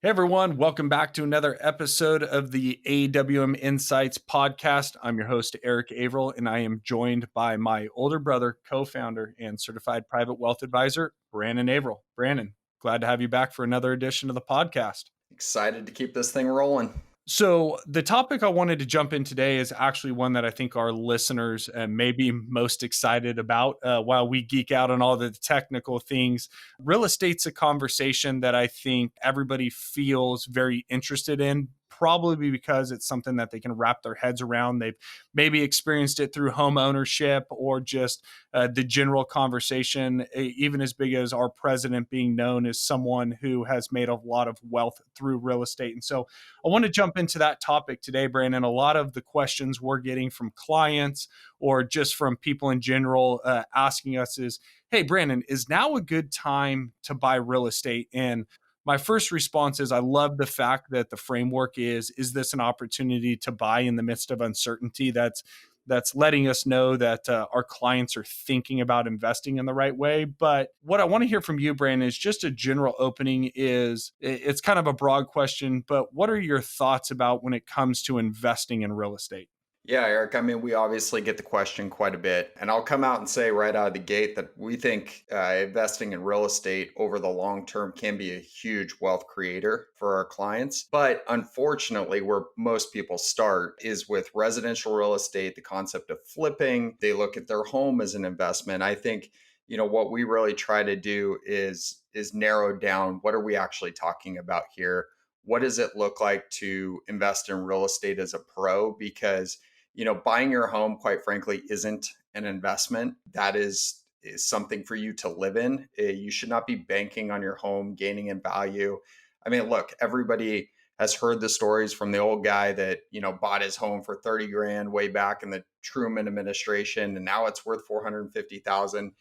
Hey everyone, welcome back to another episode of the AWM Insights podcast. I'm your host, Erik Averill, and I am joined by my older brother, co founder, and certified private wealth advisor, Brandon Averill. Brandon, glad to have you back for another edition of the podcast. Excited to keep this thing rolling. So, the topic I wanted to jump in today is actually one that I think our listeners may be most excited about while we geek out on all the technical things. Real estate's a conversation that I think everybody feels very interested in, probably because it's something that they can wrap their heads around. They've maybe experienced it through home ownership or just the general conversation, even as big as our president being known as someone who has made a lot of wealth through real estate. And so, I want to jump into that topic today, Brandon. A lot of the questions we're getting from clients or just from people in general asking us is, hey, Brandon, is now a good time to buy real estate? And my first response is I love the fact that the framework is this an opportunity to buy in the midst of uncertainty? That's letting us know that our clients are thinking about investing in the right way. But what I want to hear from you, Brandon, is just a general opening. It's kind of a broad question, but what are your thoughts about when it comes to investing in real estate? Yeah, Eric, we obviously get the question quite a bit. And I'll come out and say right out of the gate that we think investing in real estate over the long term can be a huge wealth creator for our clients. But unfortunately, where most people start is with residential real estate, the concept of flipping. They look at their home as an investment. I think, what we really try to do is narrow down what are we actually talking about here? What does it look like to invest in real estate as a pro? Because buying your home, quite frankly, isn't an investment. That is something for you to live in. You should not be banking on your home gaining in value. Look, everybody has heard the stories from the old guy that, bought his home for 30 grand way back in the Truman administration, and now it's worth 450,000.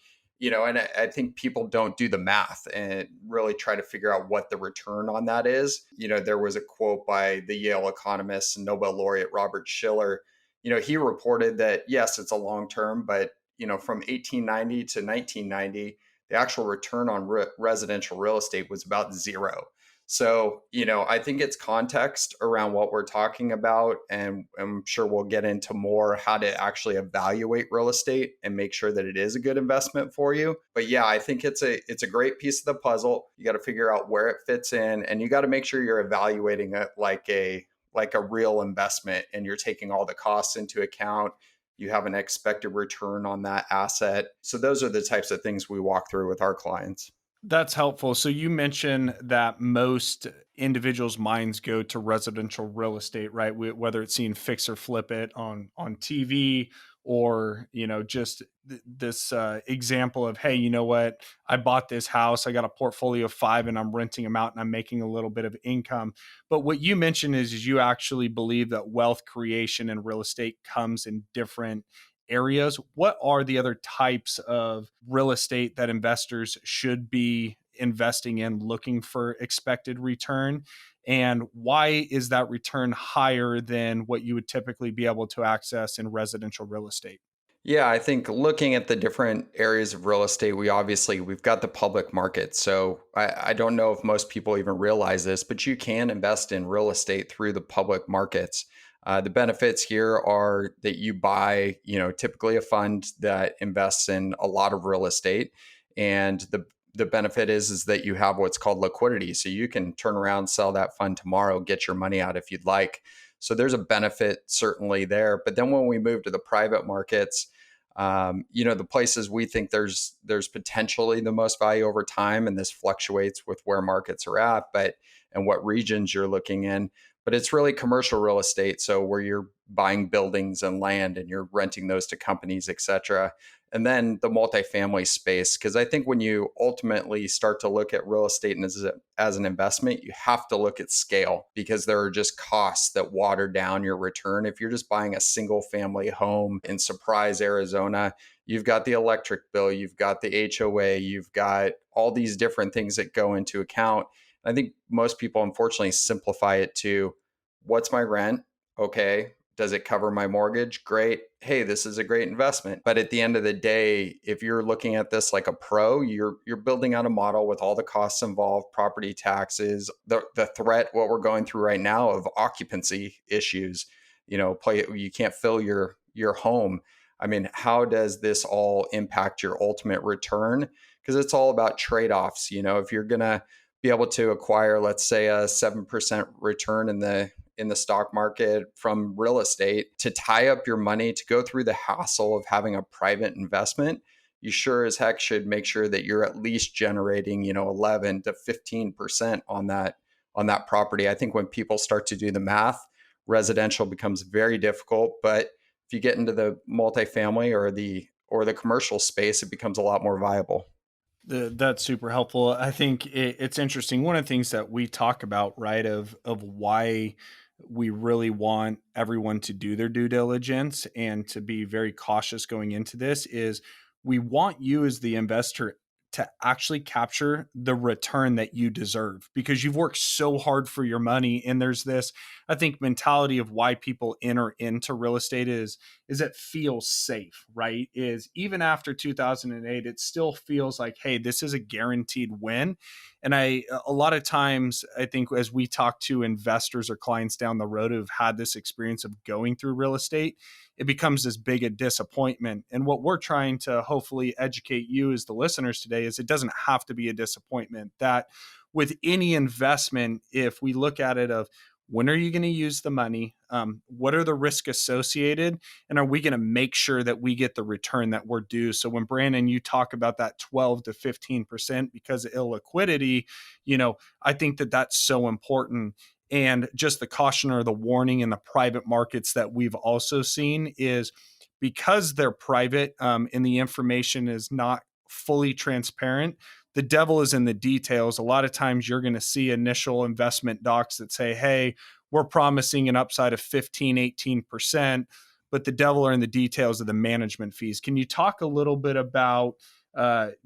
And I think people don't do the math and really try to figure out what the return on that is. There was a quote by the Yale economist and Nobel laureate Robert Shiller. He reported that yes, it's a long term, but from 1890 to 1990, the actual return on residential real estate was about zero. So, I think it's context around what we're talking about, and I'm sure we'll get into more how to actually evaluate real estate and make sure that it is a good investment for you. But yeah, I think it's a great piece of the puzzle. You got to figure out where it fits in, and you got to make sure you're evaluating it like a real investment and you're taking all the costs into account. You have an expected return on that asset. So those are the types of things we walk through with our clients. That's helpful. So you mentioned that most individuals' minds go to residential real estate, right? Whether it's seeing fix or flip it on TV, or just this example of, hey, you know what? I bought this house, I got a portfolio of five, and I'm renting them out, and I'm making a little bit of income. But what you mentioned is you actually believe that wealth creation in real estate comes in different areas. What are the other types of real estate that investors should be investing in looking for expected return? And why is that return higher than what you would typically be able to access in residential real estate? Yeah, I think looking at the different areas of real estate, we've got the public market. So I don't know if most people even realize this, but you can invest in real estate through the public markets. The benefits here are that you buy, typically a fund that invests in a lot of real estate, and the benefit is that you have what's called liquidity. So you can turn around, sell that fund tomorrow, get your money out if you'd like. So there's a benefit certainly there. But then when we move to the private markets, the places we think there's potentially the most value over time, and this fluctuates with where markets are at, but and what regions you're looking in. But it's really commercial real estate, so where you're buying buildings and land and you're renting those to companies, et cetera. And then the multifamily space, because I think when you ultimately start to look at real estate as an investment, you have to look at scale, because there are just costs that water down your return. If you're just buying a single family home in Surprise, Arizona, you've got the electric bill, you've got the HOA, you've got all these different things that go into account. I think most people unfortunately simplify it to what's my rent? Okay. Does it cover my mortgage? Great. Hey, this is a great investment. But at the end of the day, if you're looking at this like a pro, you're building out a model with all the costs involved, property taxes, the threat, what we're going through right now of occupancy issues. Play you can't fill your home. I mean, how does this all impact your ultimate return? Because it's all about trade-offs. If you're gonna be able to acquire, let's say, a 7% return in the stock market from real estate, to tie up your money, to go through the hassle of having a private investment, you sure as heck should make sure that you're at least generating, 11 to 15% on that property. I think when people start to do the math, residential becomes very difficult, but if you get into the multifamily or the commercial space, it becomes a lot more viable. That's super helpful. I think it's interesting. One of the things that we talk about, right, of why we really want everyone to do their due diligence and to be very cautious going into this is we want you as the investor to actually capture the return that you deserve because you've worked so hard for your money. And there's this, I think, mentality of why people enter into real estate is it feels safe, right? Is even after 2008, it still feels like, hey, this is a guaranteed win. And a lot of times, I think as we talk to investors or clients down the road who've had this experience of going through real estate, it becomes this big a disappointment. And what we're trying to hopefully educate you as the listeners today is it doesn't have to be a disappointment. That with any investment, if we look at it of when are you going to use the money? What are the risks associated? And are we going to make sure that we get the return that we're due? So when Brandon, you talk about that 12 to 15% because of illiquidity, I think that that's so important. And just the caution or the warning in the private markets that we've also seen is because they're private and the information is not fully transparent, the devil is in the details. A lot of times you're going to see initial investment docs that say, hey, we're promising an upside of 15, 18%, but the devil are in the details of the management fees. Can you talk a little bit about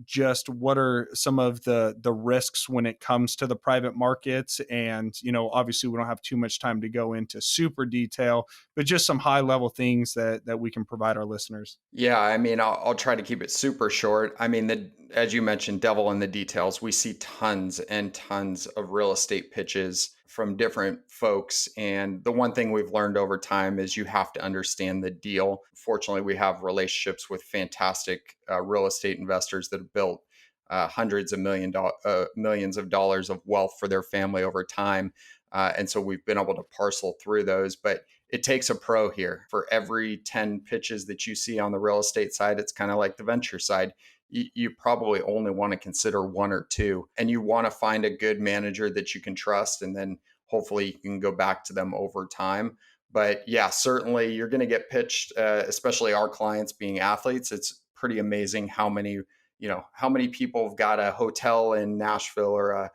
just what are some of the risks when it comes to the private markets? And, obviously we don't have too much time to go into super detail, but just some high level things that we can provide our listeners. Yeah, I mean, I'll try to keep it super short. I mean, as you mentioned, devil in the details. We see tons and tons of real estate pitches from different folks. And the one thing we've learned over time is you have to understand the deal. Fortunately, we have relationships with fantastic real estate investors that have built hundreds of millions of dollars of wealth for their family over time. And so we've been able to parcel through those. But it takes a pro here. For every 10 pitches that you see on the real estate side, it's kind of like the venture side. You probably only want to consider one or two, and you want to find a good manager that you can trust. And then hopefully you can go back to them over time. But yeah, certainly you're going to get pitched, especially our clients being athletes. It's pretty amazing how many people have got a hotel in Nashville or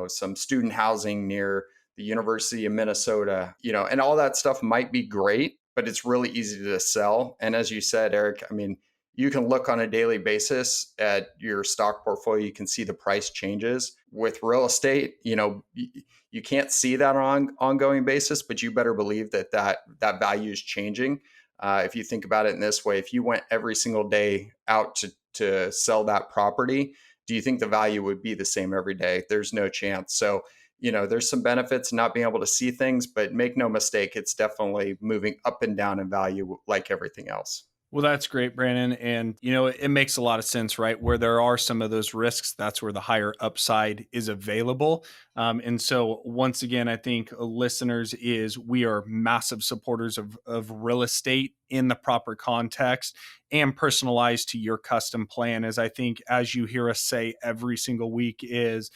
some student housing near the University of Minnesota, and all that stuff might be great, but it's really easy to sell. And as you said, Eric, I mean, you can look on a daily basis at your stock portfolio. You can see the price changes. With real estate, you can't see that on ongoing basis, but you better believe that value is changing. If you think about it in this way, if you went every single day out to sell that property, do you think the value would be the same every day? There's no chance. So there's some benefits not being able to see things, but make no mistake, it's definitely moving up and down in value like everything else. Well, that's great, Brandon. And, it makes a lot of sense, right? Where there are some of those risks, that's where the higher upside is available. And so, once again, I think listeners is we are massive supporters of real estate in the proper context and personalized to your custom plan. As I think, as you hear us say every single week, is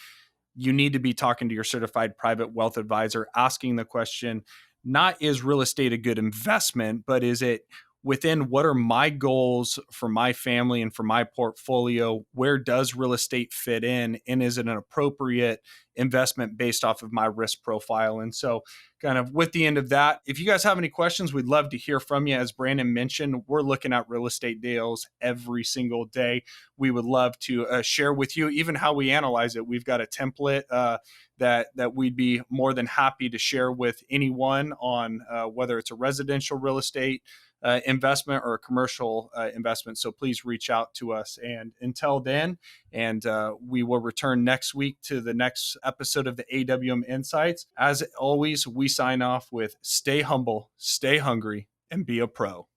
you need to be talking to your certified private wealth advisor, asking the question, not is real estate a good investment, but is it within what are my goals for my family and for my portfolio? Where does real estate fit in? And is it an appropriate investment based off of my risk profile. And so, kind of with the end of that, if you guys have any questions, we'd love to hear from you. As Brandon mentioned, we're looking at real estate deals every single day. We would love to share with you even how we analyze it. We've got a template that we'd be more than happy to share with anyone on whether it's a residential real estate investment or a commercial investment. So please reach out to us. And until then, and we will return next week to the next episode of the AWM Insights. As always, we sign off with stay humble, stay hungry, and be a pro.